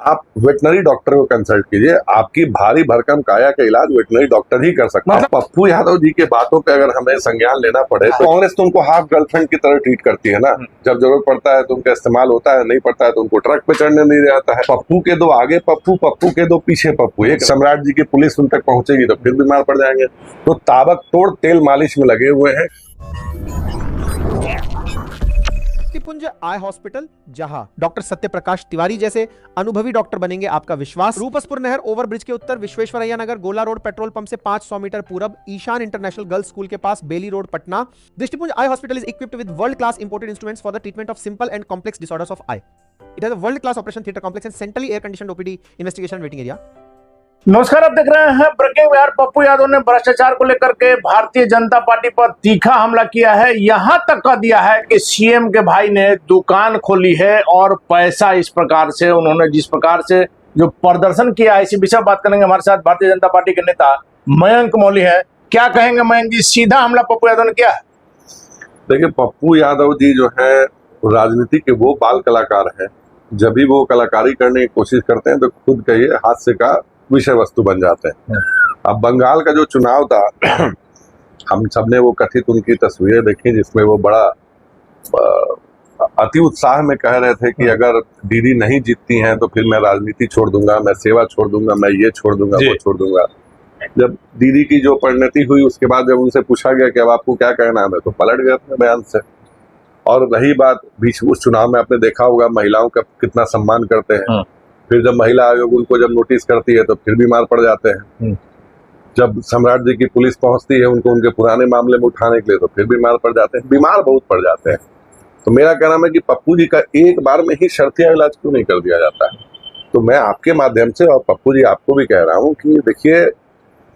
आप veterinary doctor को consult कीजिए, आपकी भारी भरकम काया का इलाज वेटनरी डॉक्टर ही कर सकता है। पप्पू यादव जी के बातों पे अगर हमें संज्ञान लेना पड़े तो कांग्रेस तो उनको हाफ गर्लफ्रेंड की तरह ट्रीट करती है ना। जब जरूरत पड़ता है तो उनका इस्तेमाल होता है, नहीं पड़ता है तो उनको ट्रक पे चढ़ने नहीं जाता है। पप्पू के दो आगे पप्पू, पप्पू के दो पीछे पप्पू। एक सम्राट जी की पुलिस उन तक पहुंचेगी तो फिर बीमार पड़ जाएंगे। तो ताबकतोड़ तेल मालिश में लगे हुए हैं। पुंज आई हॉस्पिटल, जहां डॉक्टर सत्यप्रकाश तिवारी जैसे अनुभवी डॉक्टर बनेंगे आपका विश्वास। रूपसपुर नहर ओवरब्रिज के उत्तर, विश्वेश्वरैया नगर, गोला रोड पेट्रोल पंप से 500 मीटर पूरब, ईशान इंटरनेशनल गर्ल्स स्कूल के पास, Bailey road, Patna. Drishtipunj eye hospital is equipped with world class imported instruments for the treatment of simple and complex disorders of eye. It has a world class operation theatre complex and centrally air conditioned OPD investigation waiting area. नमस्कार, आप देख रहे हैं breaking Bihar. Pappu Yadav ने भ्रष्टाचार को लेकर के भारतीय जनता पार्टी पर तीखा हमला किया है। यहां तक कह दिया है कि सीएम के भाई ने दुकान खोली है और पैसा इस प्रकार से उन्होंने जिस प्रकार से जो प्रदर्शन किया है, इसी विषय बात करेंगे। हमारे साथ भारतीय जनता पार्टी के नेता मयंक मौली है। क्या कहेंगे मयंक जी, सीधा हमला पप्पू यादव ने किया है? देखिए, पप्पू यादव जी जो है राजनीति के वो बाल कलाकार हैं, जब भी वो कलाकारी करने की कोशिश करते हैं तो खुद कहिए हास्य का विषय वस्तु बन जाते हैं। अब बंगाल का जो चुनाव था हम सबने वो कथित उनकी तस्वीरें देखी जिसमें वो बड़ा अति उत्साह में कह रहे थे कि अगर दीदी नहीं जीतती हैं तो फिर मैं राजनीति छोड़ दूंगा, मैं सेवा छोड़ दूंगा, मैं ये छोड़ दूंगा, वो छोड़ दूंगा। जब दीदी की जो परिणति हुई उसके बाद जब उनसे पूछा गया कि अब आपको क्या कहना है, तो पलट गए अपने बयान से। और रही बात बीच उस चुनाव में आपने देखा होगा महिलाओं का कितना सम्मान करते हैं। फिर जब महिला आयोग उनको जब नोटिस करती है तो फिर बीमार पड़ जाते हैं। जब सम्राट जी की पुलिस पहुंचती है उनको उनके पुराने मामले में उठाने के लिए तो फिर बीमार पड़ जाते हैं। बीमार बहुत पड़ जाते हैं। तो मेरा कहना है कि पप्पू जी का एक बार में ही शर्तिया इलाज क्यों नहीं कर दिया जाता है। तो मैं आपके माध्यम से और पप्पू जी आपको भी कह रहा हूँ कि देखिए,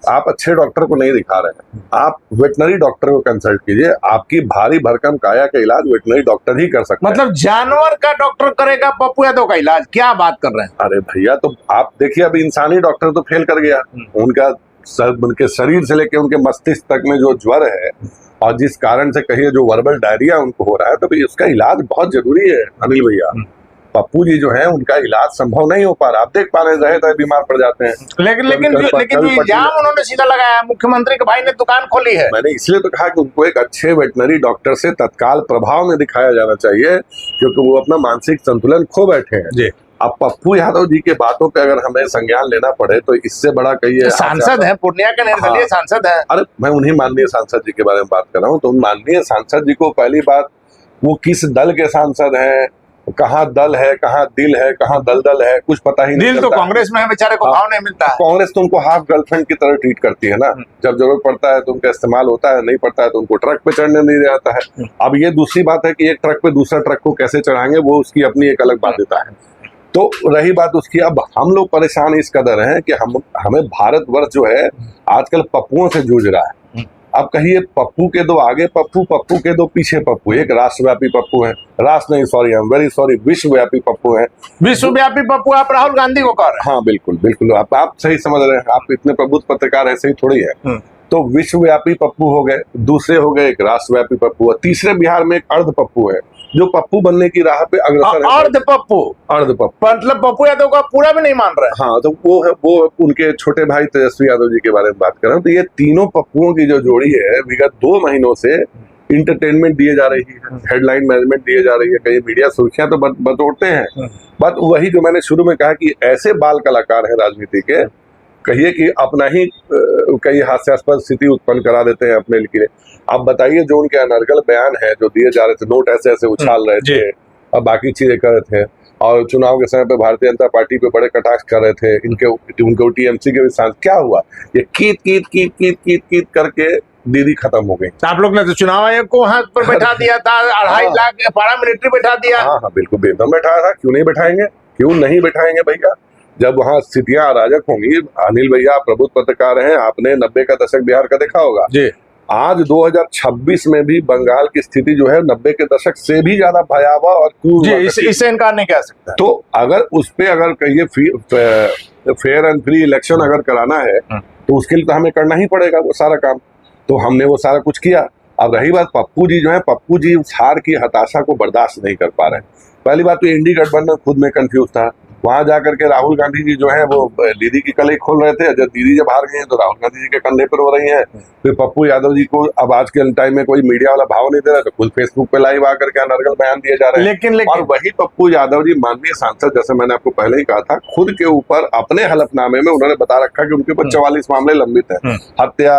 आप अच्छे डॉक्टर को नहीं दिखा रहे हैं, आप वेटनरी डॉक्टर को कंसल्ट कीजिए। आपकी भारी भरकम काया का इलाज वेटनरी डॉक्टर ही कर सकते हैं। मतलब जानवर का डॉक्टर करेगा पप्पू यादव का इलाज? क्या बात कर रहे हैं? अरे भैया, तो आप देखिए, अब इंसानी डॉक्टर तो फेल कर गया। उनके शरीर से लेके उनके मस्तिष्क तक में जो ज्वर है और जिस कारण से कहिए जो वर्बल डायरिया उनको हो रहा है, तो भाई उसका इलाज बहुत जरूरी है अनिल भैया। पप्पू जी जो है उनका इलाज संभव नहीं हो पा रहा। आप देख पा रहे हैं बीमार पड़ जाते हैं। लेकिन जो इल्जाम उन्होंने सीधा लगाया, मुख्यमंत्री के भाई ने दुकान खोली है। मैंने इसलिए तो कहा कि उनको एक अच्छे वेटनरी डॉक्टर से तत्काल प्रभाव में दिखाया जाना चाहिए, क्योंकि वो अपना मानसिक संतुलन खो बैठे हैं जी। अब पप्पू यादव जी के बातों पे अगर हमें संज्ञान लेना पड़े तो इससे बड़ा कहिए सांसद है, पूर्णिया के निर्दलीय सांसद है। अरे मैं उन्हीं माननीय सांसद जी के बारे में बात कर रहा हूँ। तो माननीय सांसद जी को पहली बात, वो किस दल के सांसद हैं, कहाँ दल है, कहाँ दिल है, कहाँ दलदल है, कुछ पता ही नहीं। दिल तो कांग्रेस में है, बेचारे को भाव नहीं मिलता है। कांग्रेस तो उनको हाफ गर्लफ्रेंड की तरह ट्रीट करती है ना। जब जरूरत पड़ता है तो उनका इस्तेमाल होता है, नहीं पड़ता है तो उनको ट्रक पे चढ़ने नहीं जाता है। अब ये दूसरी बात है कि एक ट्रक पे दूसरा ट्रक को कैसे चढ़ाएंगे, वो उसकी अपनी एक अलग बाध्यता है। तो रही बात उसकी, अब हम लोग परेशान इस कदर हैं कि हमें भारतवर्ष जो है आजकल पप्पुओं से जूझ रहा है। अब कहिए पप्पू के दो आगे पप्पू, पप्पू के दो पीछे पप्पू। एक राष्ट्रव्यापी पप्पू है, राष्ट्र नहीं sorry, I am very sorry, विश्वव्यापी पप्पू है। विश्वव्यापी पप्पू आप राहुल गांधी को कह रहे हैं? हाँ बिल्कुल बिल्कुल, आप सही समझ रहे हैं। आप इतने प्रबुद्ध पत्रकार ऐसे ही थोड़ी है। तो विश्वव्यापी पप्पू हो गए, दूसरे हो गए एक राष्ट्रव्यापी पप्पू, और तीसरे बिहार में एक अर्ध पप्पू है जो पप्पू बनने की राह पे अग्रसर है। अर्ध पप्पू मतलब पप्पू यादव का पूरा भी नहीं मान रहे। हाँ, तो वो उनके छोटे भाई तेजस्वी यादव जी के बारे में बात कर रहा हूँ। तो ये तीनों पप्पुओं की जो जोड़ी है विगत 2 महीनों से इंटरटेनमेंट दिए जा रही है, हेडलाइन मैनेजमेंट दिए जा रही है, कई मीडिया सुर्खियां तो बटोरते हैं। बट वही जो मैंने शुरू में कहा कि ऐसे बाल कलाकार हैं राजनीति के, कहिए कि अपना ही कई हास्यास्पद स्थिति उत्पन्न करा देते हैं अपने लिए। आप बताइए, जो उनके अनर्गल बयान है जो दिए जा रहे थे, नोट ऐसे ऐसे उछाल रहे थे और बाकी चीजें कर रहे थे, और चुनाव के समय पे भारतीय जनता पार्टी पे बड़े कटाक्ष कर रहे थे, उनको टीएमसी के भी साथ क्या हुआ, ये कीत करके दीदी खत्म हो गई। आप लोग ने तो चुनाव आयोग को हाथ पर बैठा दिया था, 2.5 लाख पारा मिलिट्री बैठा दिया। हाँ बिल्कुल, बेदम बैठाया था। क्यों नहीं बैठाएंगे, क्यों नहीं बैठाएंगे भैया? जब वहाँ स्थितियां अराजक होंगी। अनिल भैया प्रबुद्ध पत्रकार हैं, आपने 90 का दशक बिहार का देखा होगा जी। आज 2026 में भी बंगाल की स्थिति जो है 90 के दशक से भी ज्यादा भयावह और क्रूर, इससे इनकार नहीं कर सकता। तो अगर उस पे अगर कहिए फेयर एंड फ्री इलेक्शन अगर कराना है तो उसके लिए तो हमें करना ही पड़ेगा वो सारा काम। तो हमने वो सारा कुछ किया। अब रही बात पप्पू जी जो है, पप्पू जी उस हार की हताशा को बर्दाश्त नहीं कर पा रहे हैं। पहली बात तो इंडी गठबंधन खुद में कंफ्यूज था वहां जाकर के राहुल गांधी जी जो है वो दीदी की कलई खोल रहे थे। जब दीदी जब हार गई हैं तो राहुल गांधी जी के कंधे पर हो रही हैं। फिर पप्पू यादव जी को अब आज के टाइम में कोई मीडिया वाला भाव नहीं दे रहा, तो खुद फेसबुक पे लाइव आकर के अनर्गल बयान दिए जा रहे हैं। लेकिन और वही पप्पू यादव जी माननीय सांसद, जैसे मैंने आपको पहले ही कहा था, खुद के ऊपर अपने हलफनामे में उन्होंने बता रखा कि उनके ऊपर 44 मामले लंबित हैं, हत्या,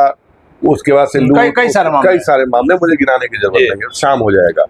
उसके बाद से लूट, कई सारे मामले मुझे गिनाने की जरूरत नहीं है, शाम हो जाएगा।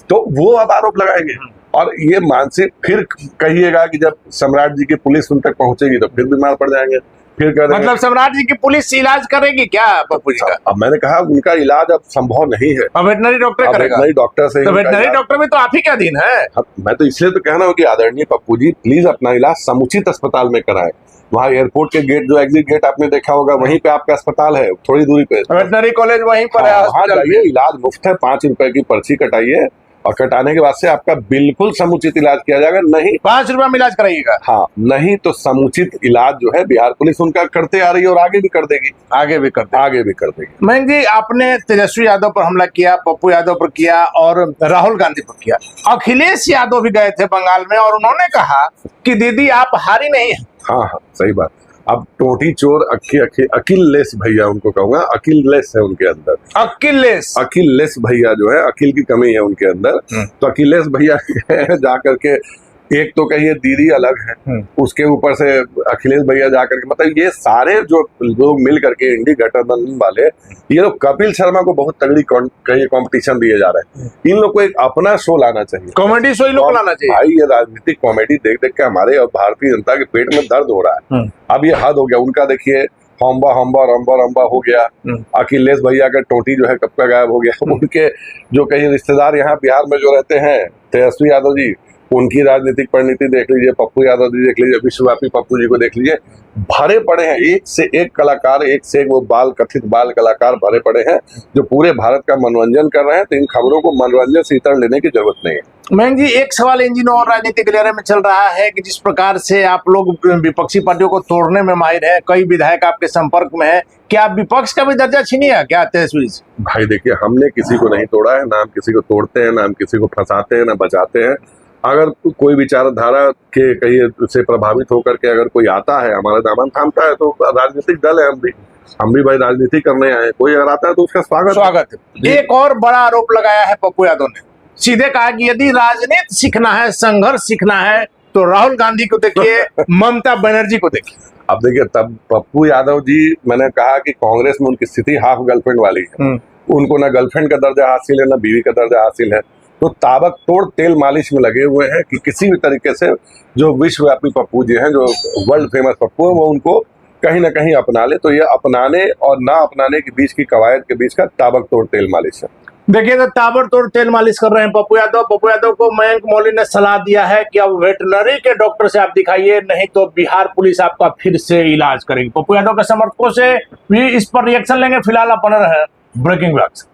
तो वो अब आरोप लगाएंगे और ये मानसिक, फिर कहिएगा कि जब सम्राट जी की पुलिस उन तक पहुंचेगी तो फिर बीमार पड़ जाएंगे, फिर कर मतलब सम्राट जी की पुलिस इलाज करेगी क्या पप्पू जी का? अब मैंने कहा उनका इलाज अब संभव नहीं है, अब वेटनरी डॉक्टर करेगा। वेटनरी डॉक्टर से, तो वेटनरी डॉक्टर में तो आप ही क्या दिन है? मैं तो इसलिए तो कह रहा हूँ कि आदरणीय पप्पू जी प्लीज अपना इलाज समुचित अस्पताल में कराएं। वहाँ एयरपोर्ट के गेट, जो एग्जिट गेट आपने देखा होगा, वहीं पे आपका अस्पताल है, थोड़ी दूरी पे वेटनरी कॉलेज वहीं पर है। वहाँ जाइए, इलाज मुफ्त है, 5 रुपए की पर्ची कटाइए और कटाने के बाद से आपका बिल्कुल समुचित इलाज किया जाएगा। नहीं 5 रुपए में इलाज कराइएगा? हाँ, नहीं तो समुचित इलाज जो है बिहार पुलिस उनका करते आ रही है और आगे भी कर देगी, आगे भी कर देगी। मयंक जी, आपने तेजस्वी यादव पर हमला किया, पप्पू यादव पर किया और राहुल गांधी पर किया। अखिलेश यादव भी गए थे बंगाल में और उन्होंने कहा कि दीदी आप हारी नहीं है। हाँ, सही बात। अब टोटी चोर अखिलेश भैया, उनको कहूंगा, अखिलेश है उनके अंदर, अखिलेश भैया जो है, अखिल की कमी है उनके अंदर। तो अखिलेश भैया जा करके, एक तो कहिए दीदी अलग है, उसके ऊपर से अखिलेश भैया जाकर के, मतलब ये सारे जो लोग मिल करके इंडी गठबंधन वाले, ये लोग कपिल शर्मा को बहुत तगड़ी कंपटीशन दिए जा रहे हैं। इन लोग को एक अपना शो लाना चाहिए, कॉमेडी शो इन लोग को लाना चाहिए। भाई ये राजनीतिक कॉमेडी देख देख के हमारे और भारतीय जनता के पेट में दर्द हो रहा है। अब ये हद हो गया उनका। देखिए हम्बा रंबा हो गया, अखिलेश भैया का टोटी जो है कब का गायब हो गया। उनके जो कई रिश्तेदार यहाँ बिहार में जो रहते हैं, तेजस्वी यादव जी, उनकी राजनीतिक परिणति देख लीजिए, पप्पू यादव जी देख लीजिए, विश्वव्यापी पप्पू जी को देख लीजिए, भरे पड़े हैं, एक से एक कलाकार, एक से एक वो कथित बाल कलाकार भरे पड़े हैं जो पूरे भारत का मनोरंजन कर रहे हैं। तो इन खबरों को मनोरंजन से इतर लेने की जरूरत नहीं है। मयंक जी, एक सवाल इंजन और राजनीतिक गलियारे में चल रहा है कि जिस प्रकार से आप लोग विपक्षी पार्टियों को तोड़ने में माहिर है, कई विधायक आपके संपर्क में है, क्या आप विपक्ष का भी दर्जा छीनिए क्या तेजस्वी? भाई देखिए, हमने किसी को नहीं तोड़ा है, ना हम किसी को तोड़ते हैं, ना हम किसी को फंसाते हैं, ना बचाते हैं। अगर कोई विचारधारा के कहीं से प्रभावित होकर के अगर कोई आता है, हमारा दामन थामता है, तो राजनीतिक दल है, हम भी भाई राजनीति करने आए, कोई अगर आता है तो उसका स्वागत है। एक और बड़ा आरोप लगाया है पप्पू यादव ने, सीधे कहा कि यदि राजनीति सीखना है, संघर्ष सीखना है, तो राहुल गांधी को देखिए, ममता बनर्जी को देखिए। अब देखिए, तब पप्पू यादव जी, मैंने कहा कि कांग्रेस में उनकी स्थिति हाफ गर्लफ्रेंड वाली है, उनको ना गर्लफ्रेंड का दर्जा हासिल है, ना बीवी का दर्जा हासिल है। तो ताबकतोड़ तेल मालिश में लगे हुए हैं कि किसी भी तरीके से जो विश्वव्यापी पप्पू जी हैं, जो वर्ल्ड फेमस पप्पू है, वो उनको कहीं ना कहीं अपना ले। तो ये अपनाने और ना अपनाने के बीच की कवायद के बीच का ताबकतोड़ तेल मालिश है। देखिए, तो ताबड़तोड़ तेल मालिश कर रहे हैं पप्पू यादव। पप्पू यादव को मयंक मौली ने सलाह दिया है कि अब वेटनरी के डॉक्टर से आप दिखाइए, नहीं तो बिहार पुलिस आपका फिर से इलाज करेगी। पप्पू यादव के समर्थकों से भी इस पर रिएक्शन लेंगे। फिलहाल आप बने रहे ब्रेकिंग न्यूज।